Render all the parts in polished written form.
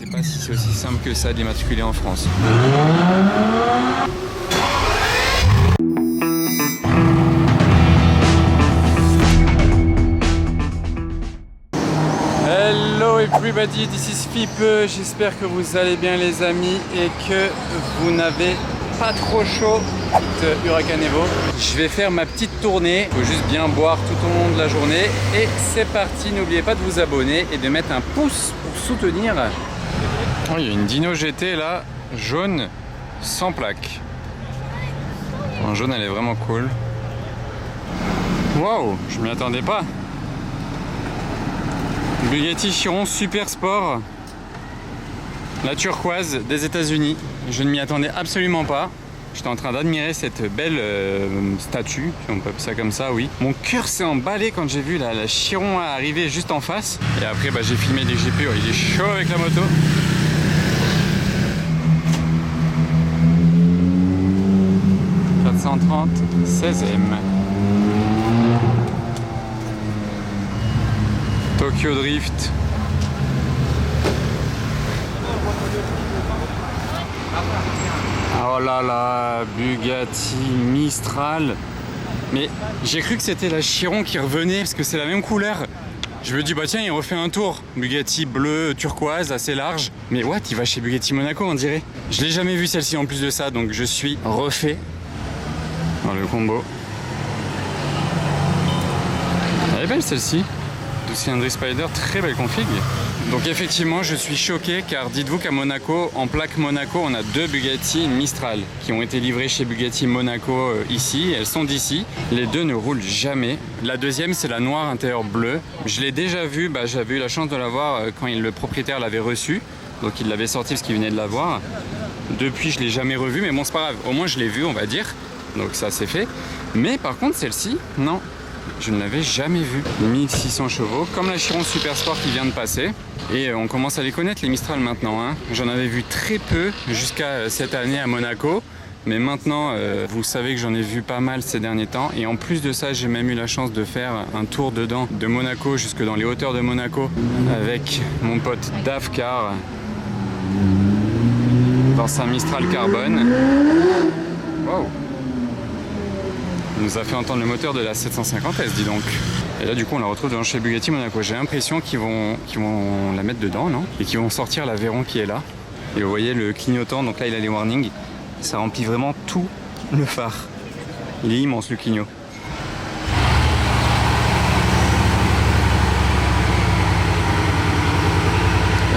sais pas si c'est aussi simple que ça d'immatriculer en France. Hello everybody, this is Fipe. J'espère que vous allez bien les amis et que vous n'avez pas trop chaud. Huracan Evo. Je vais faire ma petite tournée. Il faut juste bien boire tout au long de la journée. Et c'est parti, n'oubliez pas de vous abonner et de mettre un pouce pour soutenir. Oh, il y a une Dino GT là, jaune, sans plaque. En jaune, elle est vraiment cool. Waouh, je m'y attendais pas. Bugatti Chiron Super Sport, la turquoise des États-Unis. Je ne m'y attendais absolument pas. J'étais en train d'admirer cette belle statue, si on peut appeler ça comme ça, oui. Mon cœur s'est emballé quand j'ai vu la Chiron arriver juste en face. Et après, j'ai filmé des GP. Il est chaud avec la moto. « 16e. Tokyo Drift. Oh là là, Bugatti Mistral. Mais j'ai cru que c'était la Chiron qui revenait parce que c'est la même couleur. Je me dis bah tiens, il refait un tour. Bugatti bleu turquoise assez large. Mais what, il va chez Bugatti Monaco on dirait. Je l'ai jamais vu celle-ci en plus de ça, donc je suis refait dans le combo. Elle est belle celle-ci. 12 cylindres Spider, très belle config. Donc effectivement je suis choqué car dites-vous qu'à Monaco, en plaque Monaco, on a deux Bugatti Mistral qui ont été livrés chez Bugatti Monaco ici. Elles sont d'ici. Les deux ne roulent jamais. La deuxième c'est la noire intérieur bleu. Je l'ai déjà vue, j'avais eu la chance de la voir quand le propriétaire l'avait reçue. Donc il l'avait sorti parce qu'il venait de la voir. Depuis je ne l'ai jamais revue, mais bon c'est pas grave. Au moins je l'ai vue on va dire. Donc ça c'est fait. Mais par contre celle-ci, non. Je ne l'avais jamais vue. 1600 chevaux, comme la Chiron Super Sport qui vient de passer. Et on commence à les connaître les Mistral maintenant. J'en avais vu très peu jusqu'à cette année à Monaco. Mais maintenant, vous savez que j'en ai vu pas mal ces derniers temps. Et en plus de ça, j'ai même eu la chance de faire un tour dedans de Monaco jusque dans les hauteurs de Monaco avec mon pote Davcar dans sa Mistral Carbone. Wow! Il nous a fait entendre le moteur de la 750S, dis donc. Et là, du coup, on la retrouve devant chez Bugatti Monaco. J'ai l'impression qu'ils vont la mettre dedans, non? Et qu'ils vont sortir la Veyron qui est là. Et vous voyez le clignotant, donc là, il a les warnings. Ça remplit vraiment tout le phare. Il est immense, le clignot.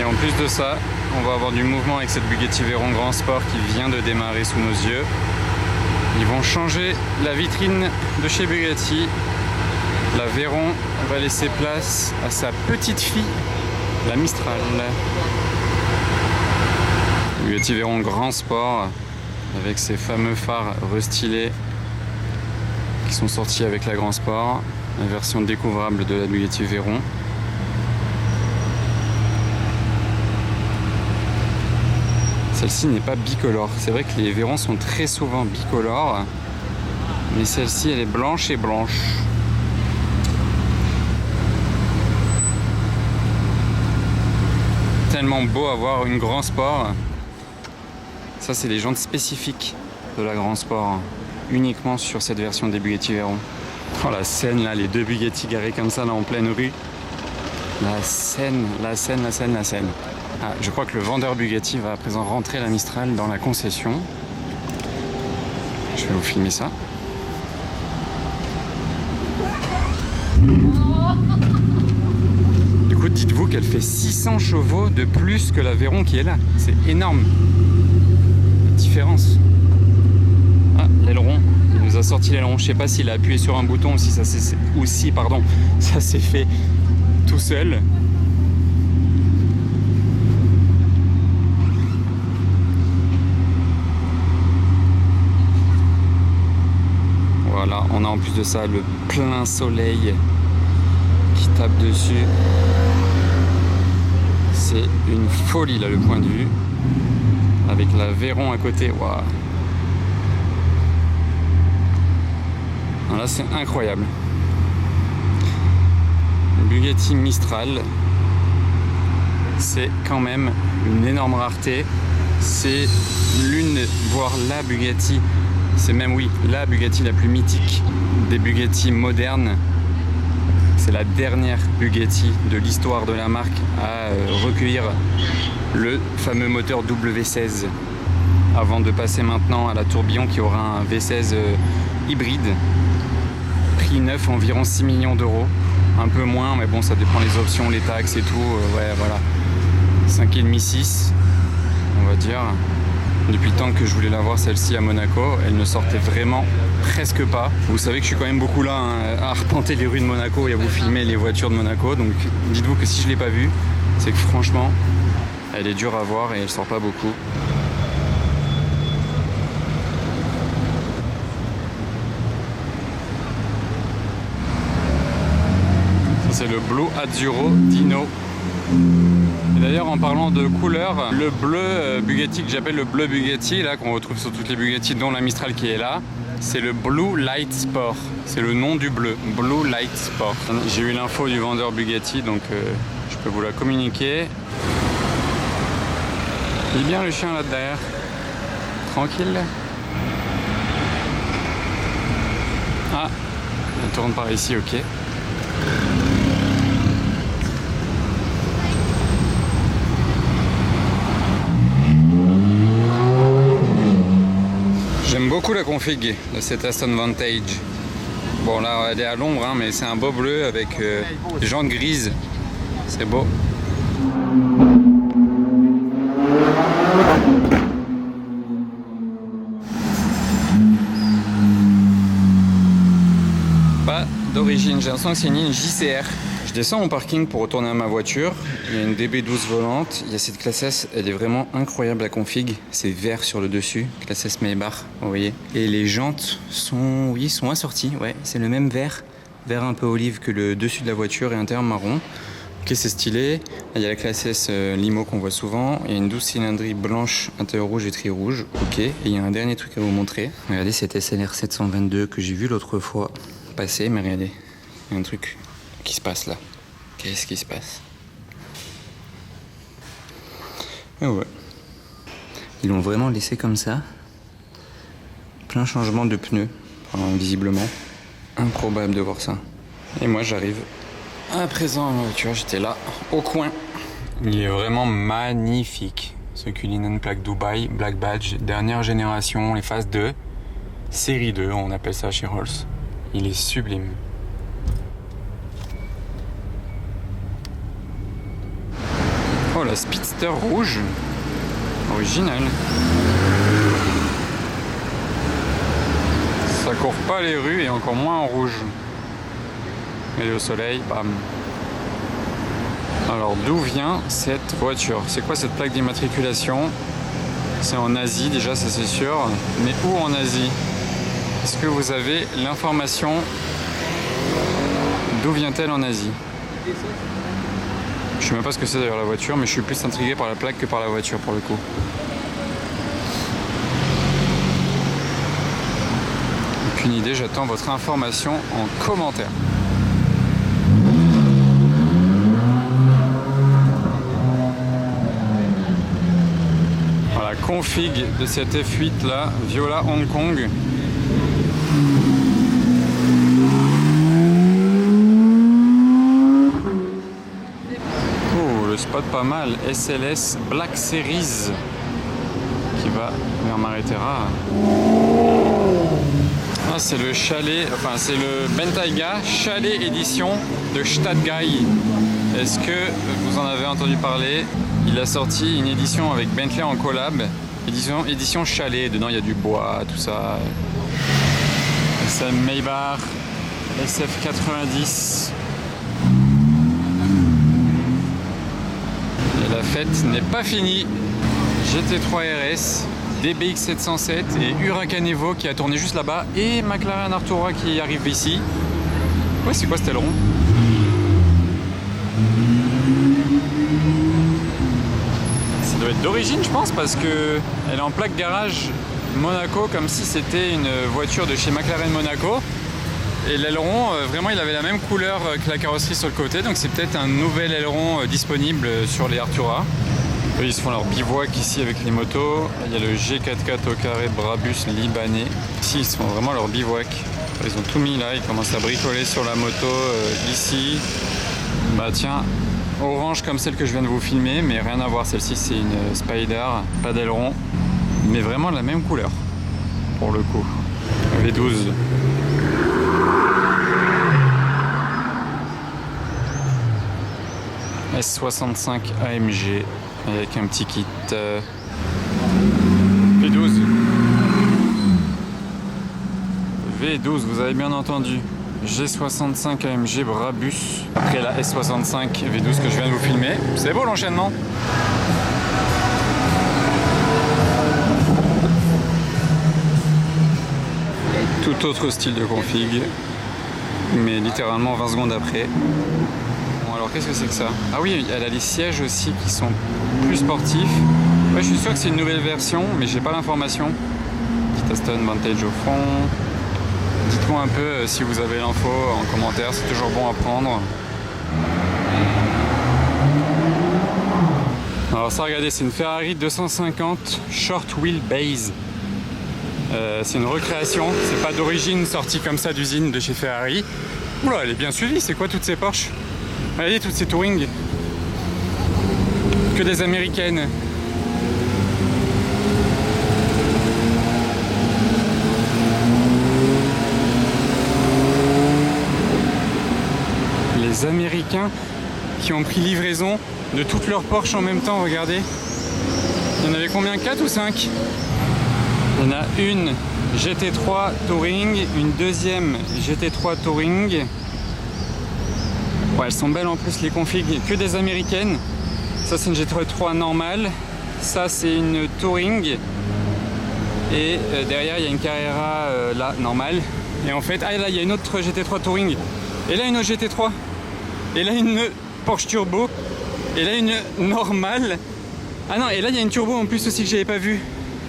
Et en plus de ça, on va avoir du mouvement avec cette Bugatti Veyron Grand Sport qui vient de démarrer sous nos yeux. Ils vont changer la vitrine de chez Bugatti. La Veyron va laisser place à sa petite fille, la Mistral. Bugatti Veyron Grand Sport avec ses fameux phares restylés qui sont sortis avec la Grand Sport, la version découvrable de la Bugatti Veyron. Celle-ci n'est pas bicolore. C'est vrai que les Veyrons sont très souvent bicolores, mais celle-ci elle est blanche et blanche. Tellement beau à voir une Grand Sport. Ça c'est les jantes spécifiques de la Grand Sport, uniquement sur cette version des Bugatti Veyron. Oh la scène là, les deux Bugatti garés comme ça là en pleine rue. La scène. Ah, je crois que le vendeur Bugatti va à présent rentrer la Mistral dans la concession. Je vais vous filmer ça. Du coup, dites-vous qu'elle fait 600 chevaux de plus que la Veyron qui est là. C'est énorme. La différence. Ah, l'aileron. Il nous a sorti l'aileron. Je sais pas s'il a appuyé sur un bouton ou si ça s'est fait tout seul. Voilà, on a en plus de ça le plein soleil qui tape dessus. C'est une folie là le point de vue. Avec la Veyron à côté, waouh. Là c'est incroyable. Bugatti Mistral. c'est quand même une énorme rareté. C'est l'une, voire la Bugatti, c'est même oui, la Bugatti la plus mythique des Bugatti modernes. C'est la dernière Bugatti de l'histoire de la marque à recueillir le fameux moteur W16 avant de passer maintenant à la tourbillon qui aura un V16 hybride. Prix neuf environ 6 millions d'euros. Un peu moins, mais bon, ça dépend les options, les taxes et tout. Ouais, voilà. 5,5, 6, on va dire. Depuis le temps que je voulais la voir, celle-ci à Monaco, elle ne sortait vraiment presque pas. Vous savez que je suis quand même beaucoup là hein, à arpenter les rues de Monaco et à vous filmer les voitures de Monaco. Donc dites-vous que si je ne l'ai pas vue, c'est que franchement, elle est dure à voir et elle sort pas beaucoup. C'est le Blue Azzurro Dino. Et d'ailleurs, en parlant de couleur, le bleu Bugatti que j'appelle le bleu Bugatti, là qu'on retrouve sur toutes les Bugatti, dont la Mistral qui est là, c'est le Blue Light Sport. C'est le nom du bleu, Blue Light Sport. J'ai eu l'info du vendeur Bugatti, donc je peux vous la communiquer. Il est bien le chien là derrière. Tranquille. Ah, elle tourne par ici, ok. J'aime beaucoup la config de cette Aston Vantage. Bon là elle est à l'ombre hein, mais c'est un beau bleu avec des jantes grises. C'est beau. Pas d'origine, j'ai l'impression que c'est une JCR. Je descends mon parking pour retourner à ma voiture. Il y a une DB12 volante. Il y a cette classe S, elle est vraiment incroyable la config. C'est vert sur le dessus, classe S Maybach, vous voyez. Et les jantes sont, oui, sont assorties. Ouais, c'est le même vert un peu olive que le dessus de la voiture et intérieur marron. Ok, c'est stylé. Il y a la classe S Limo qu'on voit souvent. Il y a une 12 cylindrée blanche, intérieur rouge et tri rouge. Ok, et il y a un dernier truc à vous montrer. Regardez cette SLR 722 que j'ai vu l'autre fois passer, mais regardez, il y a un truc qui se passe là. Qu'est-ce qui se passe? Ah ouais. Ils l'ont vraiment laissé comme ça. Plein changement de pneus, enfin, visiblement. Improbable de voir ça. Et moi j'arrive à présent, tu vois, j'étais là, au coin. Il est vraiment magnifique. Ce Cullinan plaque Dubaï, Black Badge, dernière génération, les phases 2. Série 2, on appelle ça chez Rolls. Il est sublime. Oh, la Speedster rouge. Original. Ça court pas les rues et encore moins en rouge. Elle est au soleil, bam. Alors d'où vient cette voiture? C'est quoi cette plaque d'immatriculation? C'est en Asie déjà, ça c'est sûr. Mais où en Asie? Est-ce que vous avez l'information? D'où vient-elle en Asie? Je sais même pas ce que c'est d'ailleurs la voiture, mais je suis plus intrigué par la plaque que par la voiture pour le coup. Aucune idée, j'attends votre information en commentaire. Voilà, config de cette F8 là, Viola Hong Kong. Le spot pas mal, SLS Black Series qui va vers Maréterra. Ah, c'est le chalet, enfin c'est le Bentayga Chalet édition de Stadtguy. Est-ce que vous en avez entendu parler? Il a sorti une édition avec Bentley en collab, édition chalet. Dedans il y a du bois, tout ça. C'est Maybach SF90. La fête n'est pas finie. GT3 RS, DBX 707 et Huracan Evo qui a tourné juste là-bas et McLaren Artura qui arrive ici. Ouais, c'est quoi cet aileron? Ça doit être d'origine, je pense, parce que elle est en plaque garage Monaco comme si c'était une voiture de chez McLaren Monaco. Et l'aileron, vraiment, il avait la même couleur que la carrosserie sur le côté. Donc c'est peut-être un nouvel aileron disponible sur les Artura. Eux, ils se font leur bivouac ici avec les motos. Il y a le G44 au carré Brabus libanais. Ici, ils se font vraiment leur bivouac. Ils ont tout mis là. Ils commencent à bricoler sur la moto ici. Bah tiens, orange comme celle que je viens de vous filmer, mais rien à voir. Celle-ci, c'est une Spider, pas d'aileron, mais vraiment la même couleur pour le coup. V12. S65 AMG avec un petit kit V12. V12, vous avez bien entendu. G65 AMG Brabus. Après la S65 V12 que je viens de vous filmer. C'est beau l'enchaînement. Tout autre style de config, mais littéralement 20 secondes après. Bon, alors qu'est-ce que c'est que ça? Ah oui, elle a les sièges aussi qui sont plus sportifs. Ouais, je suis sûr que c'est une nouvelle version, mais j'ai pas l'information. Petit Aston Vantage au fond. Dites-moi un peu si vous avez l'info en commentaire, c'est toujours bon à prendre. Alors ça, regardez, c'est une Ferrari 250 Short Wheelbase. C'est une recréation, c'est pas d'origine sortie comme ça d'usine de chez Ferrari. Oula, elle est bien suivie, c'est quoi toutes ces Porsche? Regardez toutes ces Touring. Que des américaines. Les Américains qui ont pris livraison de toutes leurs Porsche en même temps, regardez. Il y en avait combien? 4 ou 5? Il y en a une GT3 Touring, une deuxième GT3 Touring. Ouais, elles sont belles en plus les configs, que des américaines. Ça c'est une GT3 normale, ça c'est une Touring. Et derrière il y a une Carrera là, normale. Et en fait, ah là il y a une autre GT3 Touring. Et là une autre GT3. Et là une Porsche Turbo. Et là une normale. Ah non, et là il y a une Turbo en plus aussi que j'avais pas vue.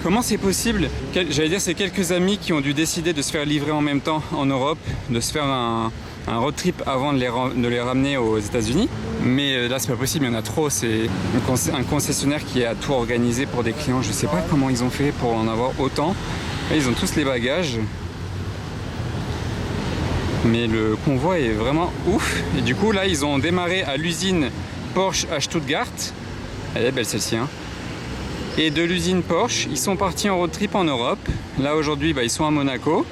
Comment c'est possible? J'allais dire, c'est quelques amis qui ont dû décider de se faire livrer en même temps en Europe, de se faire un road trip avant de les ramener aux États-Unis. Mais là, c'est pas possible, il y en a trop. C'est un concessionnaire qui a tout organisé pour des clients. Je sais pas comment ils ont fait pour en avoir autant. Là, ils ont tous les bagages. Mais le convoi est vraiment ouf. Et du coup, là, ils ont démarré à l'usine Porsche à Stuttgart. Elle est belle celle-ci, hein. Et de l'usine Porsche, ils sont partis en road trip en Europe. Là aujourd'hui, ils sont à Monaco.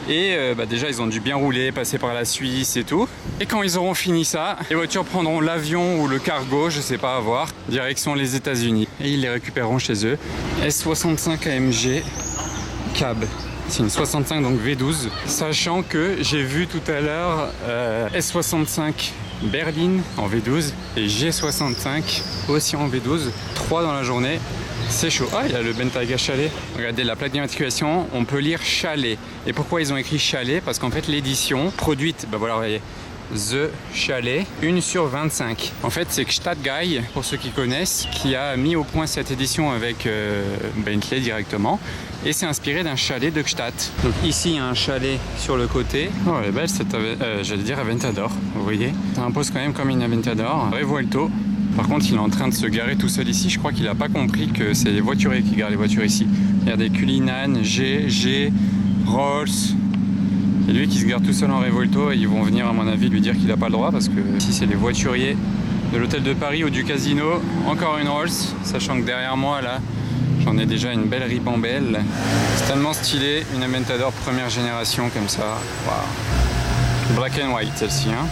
Et déjà, ils ont dû bien rouler, passer par la Suisse et tout. Et quand ils auront fini ça, les voitures prendront l'avion ou le cargo, je sais pas, à voir, direction les États-Unis. Et ils les récupéreront chez eux. S65 AMG Cab. C'est une 65, donc V12. Sachant que j'ai vu tout à l'heure S65 Berline en V12 et G65 aussi en V12. 3 dans la journée. C'est chaud. Ah, il y a le Bentayga Chalet. Regardez la plaque d'immatriculation, on peut lire Chalet. Et pourquoi ils ont écrit Chalet? Parce qu'en fait l'édition produite, voilà, vous voyez, The Chalet, 1/25. En fait, c'est Gstaad Guy, pour ceux qui connaissent, qui a mis au point cette édition avec Bentley directement. Et c'est inspiré d'un chalet de Gstaad. Donc ici, il y a un chalet sur le côté. Oh, elle est belle cette, j'allais dire Aventador, vous voyez. Ça impose quand même comme une Aventador. Revuelto. Par contre, il est en train de se garer tout seul ici. Je crois qu'il n'a pas compris que c'est les voituriers qui garent les voitures ici. Regardez, Cullinan, G, Rolls. Et lui qui se gare tout seul en Revuelto. Et ils vont venir, à mon avis, lui dire qu'il n'a pas le droit. Parce que ici, c'est les voituriers de l'hôtel de Paris ou du casino. Encore une Rolls. Sachant que derrière moi, là, j'en ai déjà une belle ribambelle. C'est tellement stylé. Une Aventador première génération comme ça. Wow. Black and white, celle-ci. Hein.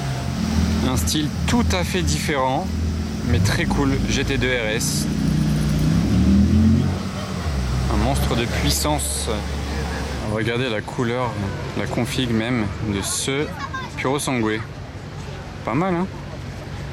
Un style tout à fait différent. Mais très cool, GT2 RS. Un monstre de puissance. Regardez la couleur, la config même de ce Purosangue. Pas mal, hein?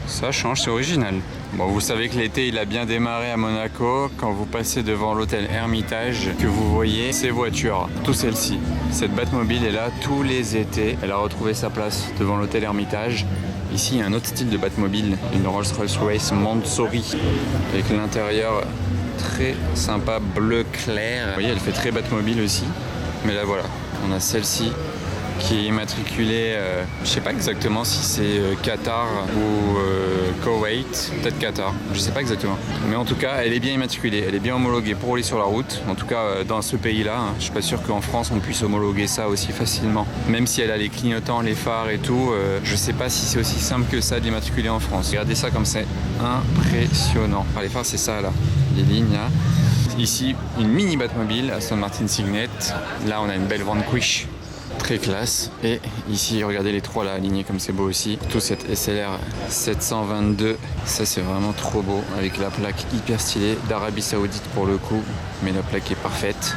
Ça change, c'est original. Bon, vous savez que l'été il a bien démarré à Monaco. Quand vous passez devant l'hôtel Hermitage, que vous voyez ces voitures, tout celle-ci. Cette Batmobile est là tous les étés. Elle a retrouvé sa place devant l'hôtel Hermitage. Ici, il y a un autre style de Batmobile, une Rolls-Royce Race Mansory, avec l'intérieur très sympa, bleu clair. Vous voyez, elle fait très Batmobile aussi. Mais là, voilà, on a celle-ci qui est immatriculée, je sais pas exactement si c'est Qatar ou Koweït, peut-être Qatar, je sais pas exactement. Mais en tout cas, elle est bien immatriculée, elle est bien homologuée pour rouler sur la route. En tout cas, dans ce pays-là, hein. Je suis pas sûr qu'en France on puisse homologuer ça aussi facilement. Même si elle a les clignotants, les phares et tout, je sais pas si c'est aussi simple que ça de l'immatriculer en France. Regardez ça comme c'est impressionnant. Enfin, les phares, c'est ça là, les lignes là. Ici, une mini Batmobile Aston Martin Signet. Là, on a une belle Vanquish, très classe. Et ici, regardez les trois là, alignés comme c'est beau aussi. Tout cette SLR 722. Ça, c'est vraiment trop beau. Avec la plaque hyper stylée d'Arabie Saoudite pour le coup. Mais la plaque est parfaite.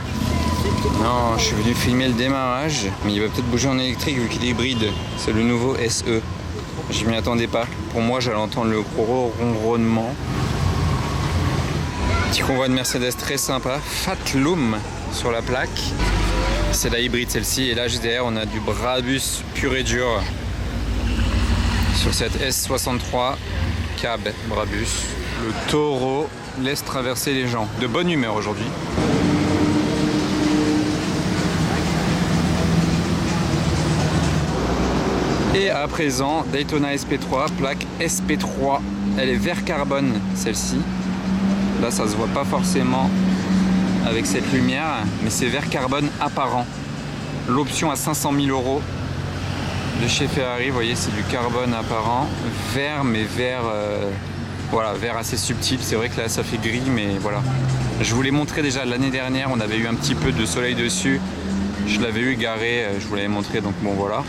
Non, je suis venu filmer le démarrage. Mais il va peut-être bouger en électrique vu qu'il est hybride. C'est le nouveau SE. Je m'y attendais pas. Pour moi, j'allais entendre le gros ronronnement. Petit convoi de Mercedes très sympa, Fat Loom sur la plaque. C'est la hybride celle-ci. Et là juste derrière on a du Brabus pur et dur sur cette S63 cab Brabus. Le taureau laisse traverser les gens. De bonne humeur aujourd'hui. Et à présent Daytona SP3, plaque SP3. Elle est vert carbone celle-ci. Là, ça se voit pas forcément avec cette lumière, mais c'est vert carbone apparent. L'option à 500 000 € de chez Ferrari, vous voyez, c'est du carbone apparent. Vert, mais vert, voilà, vert assez subtil. C'est vrai que là, ça fait gris, mais voilà. Je vous l'ai montré déjà l'année dernière, on avait eu un petit peu de soleil dessus. Je l'avais eu garé, je vous l'avais montré, donc bon, voilà.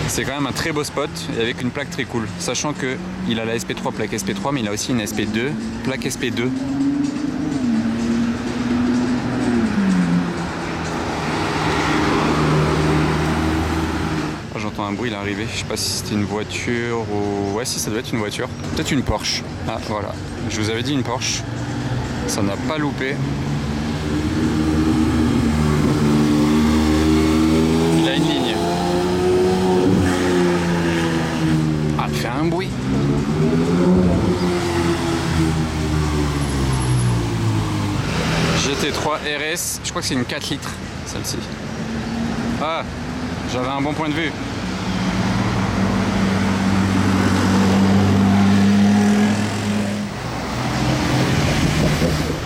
C'est quand même un très beau spot et avec une plaque très cool. Sachant qu'il a la SP3 plaque SP3 mais il a aussi une SP2 plaque SP2. Oh, j'entends un bruit, il est arrivé. Je sais pas si c'était une voiture ou... Ouais si, ça doit être une voiture. Peut-être une Porsche. Ah voilà. Je vous avais dit une Porsche. Ça n'a pas loupé. Il a une ligne. Fait un bruit. GT3 RS, je crois que c'est une 4 litres celle-ci. Ah, j'avais un bon point de vue.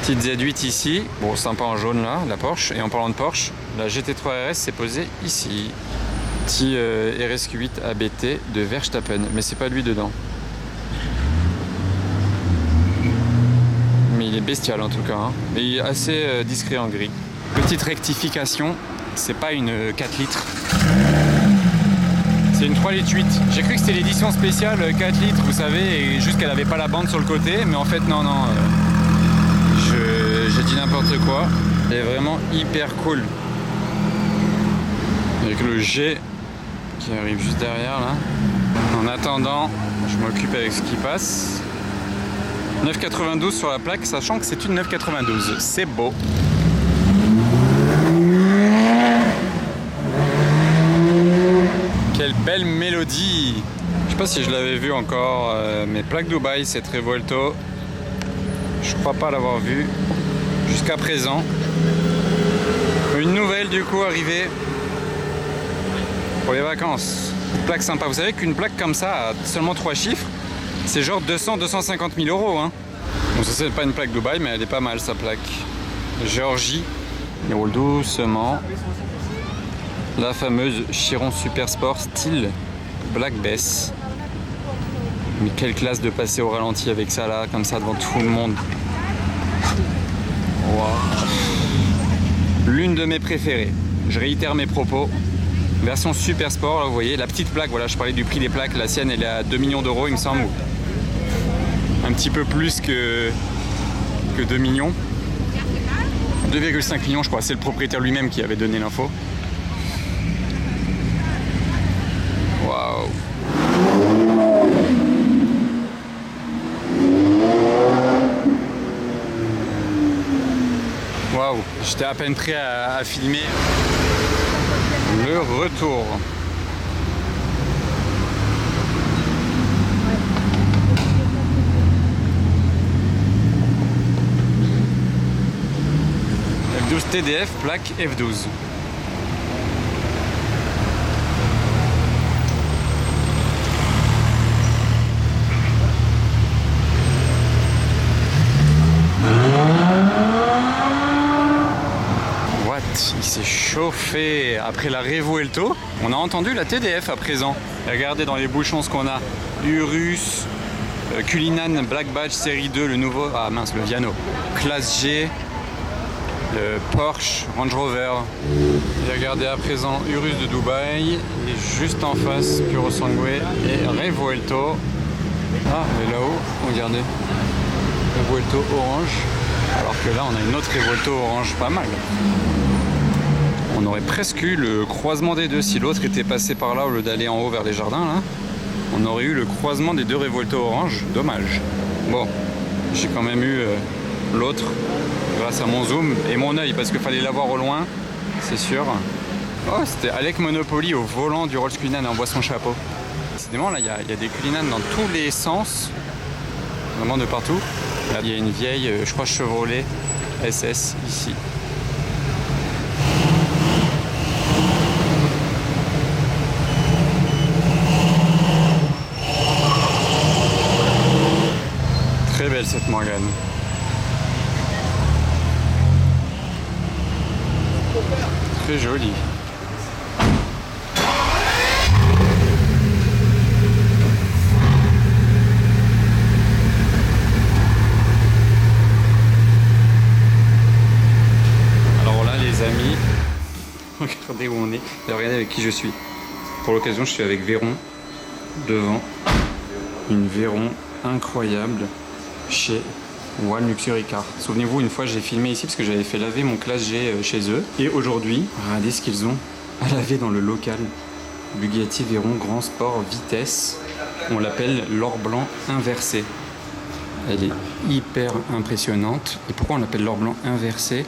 Petite Z8 ici, bon sympa en jaune là, la Porsche. Et en parlant de Porsche, la GT3 RS s'est posée ici. Petit RSQ8 ABT de Verstappen, mais c'est pas lui dedans. Mais il est bestial en tout cas, hein. Et il est assez discret en gris. Petite rectification, c'est pas une 4 litres. C'est une 3 litres 8. J'ai cru que c'était l'édition spéciale 4 litres, vous savez, et juste qu'elle avait pas la bande sur le côté, mais en fait non, non. J'ai dit n'importe quoi. Elle est vraiment hyper cool. Avec le G qui arrive juste derrière là. En attendant, je m'occupe avec ce qui passe. 9,92 sur la plaque, sachant que c'est une 9,92. C'est beau. Quelle belle mélodie. Je sais pas si je l'avais vu encore, mais plaque Dubaï, c'est très Volto. Je crois pas l'avoir vu jusqu'à présent. Une nouvelle du coup arrivée pour les vacances. Plaque sympa. Vous savez qu'une plaque comme ça à seulement 3 chiffres, c'est genre 200-250 000 €. Hein. Bon, ça c'est pas une plaque Dubaï, mais elle est pas mal sa plaque. Géorgie. Il roule doucement. La fameuse Chiron Super Sport style Black Bess. Mais quelle classe de passer au ralenti avec ça là, comme ça devant tout le monde. Wow. L'une de mes préférées. Je réitère mes propos. Version Super Sport, là vous voyez, la petite plaque, voilà, je parlais du prix des plaques, la sienne elle est à 2 millions d'euros il me semble. Un petit peu plus que 2 millions. 2,5 millions je crois, c'est le propriétaire lui-même qui avait donné l'info. Waouh. Waouh, j'étais à peine prêt à filmer le retour. F12 TDF, plaque F12. Il s'est chauffé après la Revuelto. On a entendu la TDF à présent. Regardez dans les bouchons ce qu'on a. Urus, Cullinan Black Badge série 2, le nouveau, ah mince, le Viano. Classe G, le Porsche, Range Rover. Et regardez à présent Urus de Dubaï. Et juste en face, Puro Sangue et Revuelto. Ah, et là-haut, regardez. Revuelto orange. Alors que là, on a une autre Revuelto orange pas mal. On aurait presque eu le croisement des deux. Si l'autre était passé par là au lieu d'aller en haut vers les jardins, là, on aurait eu le croisement des deux Revuelto orange. Dommage. Bon, j'ai quand même eu l'autre grâce à mon zoom et mon œil parce qu'il fallait l'avoir au loin, c'est sûr. Oh, c'était Alec Monopoly au volant du Rolls Cullinan en voit son chapeau. Décidément, là, il y a des Cullinan dans tous les sens, vraiment de partout. Là, il y a une vieille, je crois, Chevrolet SS ici. Très belle cette Morgane. Très jolie. Regardez où on est, et regardez avec qui je suis. Pour l'occasion, je suis avec Véron, devant une Véron incroyable chez One Luxury Car. Souvenez-vous, une fois j'ai filmé ici parce que j'avais fait laver mon classe G chez eux. Et aujourd'hui, regardez ce qu'ils ont à laver dans le local. Bugatti Veyron Grand Sport Vitesse. On l'appelle l'or blanc inversé. Elle est hyper impressionnante. Et pourquoi on l'appelle l'or blanc inversé ?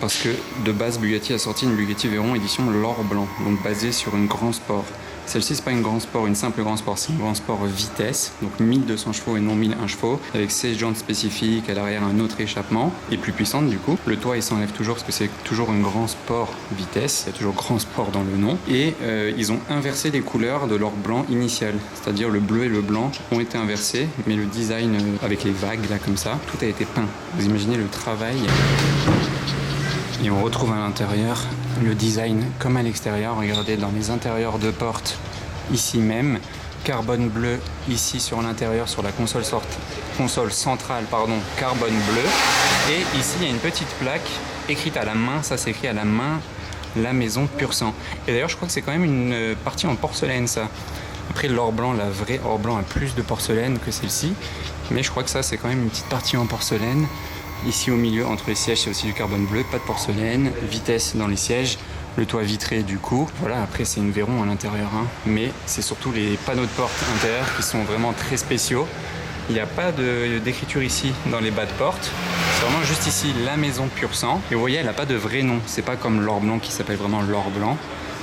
Parce que de base, Bugatti a sorti une Bugatti Veyron édition l'or blanc, donc basée sur une Grand Sport. Celle-ci, c'est pas une Grand Sport, une simple Grand Sport, c'est une Grand Sport vitesse, donc 1200 chevaux et non 1001 chevaux, avec 16 jantes spécifiques, à l'arrière un autre échappement, et plus puissante du coup. Le toit il s'enlève toujours parce que c'est toujours une Grand Sport vitesse, il y a toujours Grand Sport dans le nom, et ils ont inversé les couleurs de l'or blanc initial, c'est-à-dire le bleu et le blanc ont été inversés, mais le design avec les vagues là comme ça, tout a été peint. Vous imaginez le travail. Et on retrouve à l'intérieur le design comme à l'extérieur. Regardez dans les intérieurs de porte, ici même, carbone bleu ici sur l'intérieur, sur la console centrale, carbone bleu. Et ici, il y a une petite plaque écrite à la main, ça s'écrit à la main, la maison pur sang. Et d'ailleurs, je crois que c'est quand même une partie en porcelaine, ça. Après, l'or blanc, la vraie or blanc a plus de porcelaine que celle-ci. Mais je crois que ça, c'est quand même une petite partie en porcelaine. Ici au milieu, entre les sièges, c'est aussi du carbone bleu, pas de porcelaine, vitesse dans les sièges, le toit vitré du coup. Voilà, après c'est une Veyron à l'intérieur, hein. Mais c'est surtout les panneaux de porte intérieurs qui sont vraiment très spéciaux. Il n'y a pas d'écriture ici dans les bas de porte. C'est vraiment juste ici la maison pur sang. Et vous voyez, elle n'a pas de vrai nom. C'est pas comme l'or blanc qui s'appelle vraiment l'or blanc.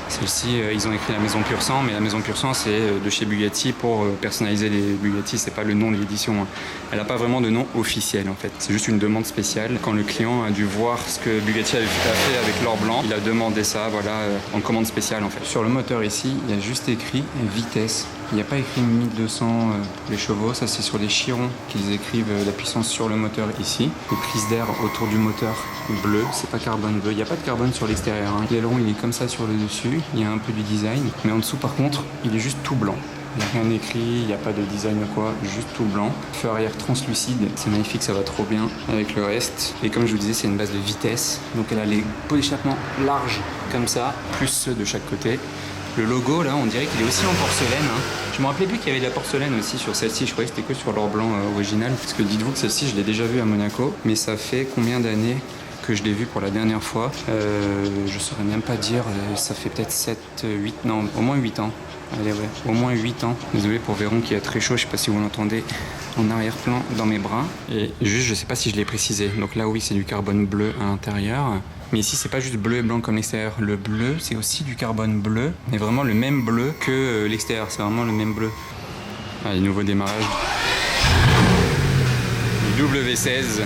Celle-ci, ils ont écrit la maison pur sang, mais la maison pur sang, c'est de chez Bugatti pour personnaliser les Bugatti. C'est pas le nom de l'édition, hein. Elle n'a pas vraiment de nom officiel en fait. C'est juste une demande spéciale. Quand le client a dû voir ce que Bugatti a fait avec l'or blanc, il a demandé ça, voilà, en commande spéciale en fait. Sur le moteur ici, il y a juste écrit vitesse. Il n'y a pas écrit 1200 pour les chevaux, ça c'est sur les chirons qu'ils écrivent la puissance sur le moteur ici. Les prises d'air autour du moteur bleu, c'est pas carbone bleu, il n'y a pas de carbone sur l'extérieur, hein. L'aileron il est comme ça sur le dessus, il y a un peu du design, mais en dessous par contre il est juste tout blanc. Il n'y a rien écrit, il n'y a pas de design ou quoi, juste tout blanc. Feu arrière translucide, c'est magnifique, ça va trop bien avec le reste. Et comme je vous disais, c'est une base de vitesse, donc elle a les pots d'échappement larges comme ça, plus ceux de chaque côté. Le logo, là, on dirait qu'il est aussi en porcelaine, hein. Je me rappelais plus qu'il y avait de la porcelaine aussi sur celle-ci. Je croyais que c'était que sur l'or blanc original. Parce que dites-vous que celle-ci, je l'ai déjà vue à Monaco. Mais ça fait combien d'années que je l'ai vue pour la dernière fois? Je saurais même pas dire. Ça fait peut-être 7, 8, non, au moins 8 ans. Allez, ouais, au moins 8 ans. Désolé pour Véron qui a très chaud. Je sais pas si vous l'entendez en arrière-plan dans mes bras. Et juste, je sais pas si je l'ai précisé. Donc là, oui, c'est du carbone bleu à l'intérieur. Mais ici, c'est pas juste bleu et blanc comme l'extérieur. Le bleu, c'est aussi du carbone bleu, mais vraiment le même bleu que l'extérieur. C'est vraiment le même bleu. Allez, nouveau démarrage. Du W16.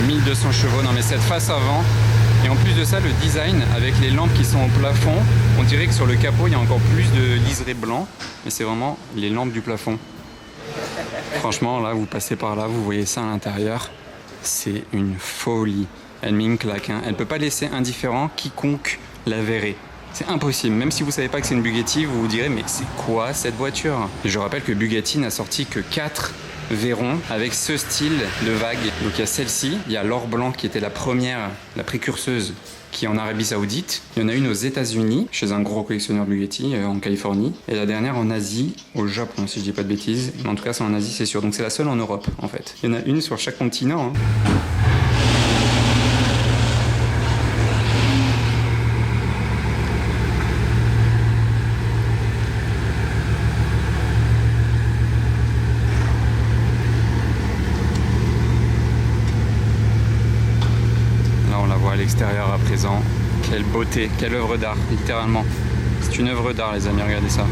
1200 chevaux. Non, mais cette face avant. Et en plus de ça, le design avec les lampes qui sont au plafond, on dirait que sur le capot, il y a encore plus de liseré blanc. Mais c'est vraiment les lampes du plafond. Franchement, là, vous passez par là, vous voyez ça à l'intérieur. C'est une folie. Elle met une claque, hein. Elle peut pas laisser indifférent quiconque la verrait. C'est impossible, même si vous savez pas que c'est une Bugatti, vous vous direz mais c'est quoi cette voiture? Et je rappelle que Bugatti n'a sorti que 4 Veyron avec ce style de vague. Donc il y a celle-ci, il y a l'or blanc qui était la première, la précurseuse, qui est en Arabie Saoudite. Il y en a une aux États-Unis, chez un gros collectionneur Bugatti en Californie. Et la dernière en Asie, au Japon, si je dis pas de bêtises. Mais en tout cas, c'est en Asie, c'est sûr. Donc c'est la seule en Europe, en fait. Il y en a une sur chaque continent, hein. À l'extérieur à présent, quelle beauté, quelle œuvre d'art, littéralement. C'est une œuvre d'art, les amis, regardez ça.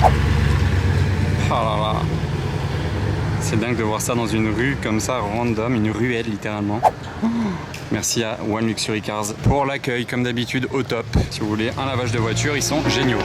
Oh là là, c'est dingue de voir ça dans une rue comme ça, random, une ruelle littéralement. Oh. Merci à One Luxury Cars pour l'accueil, comme d'habitude, au top. Si vous voulez un lavage de voiture, ils sont géniaux.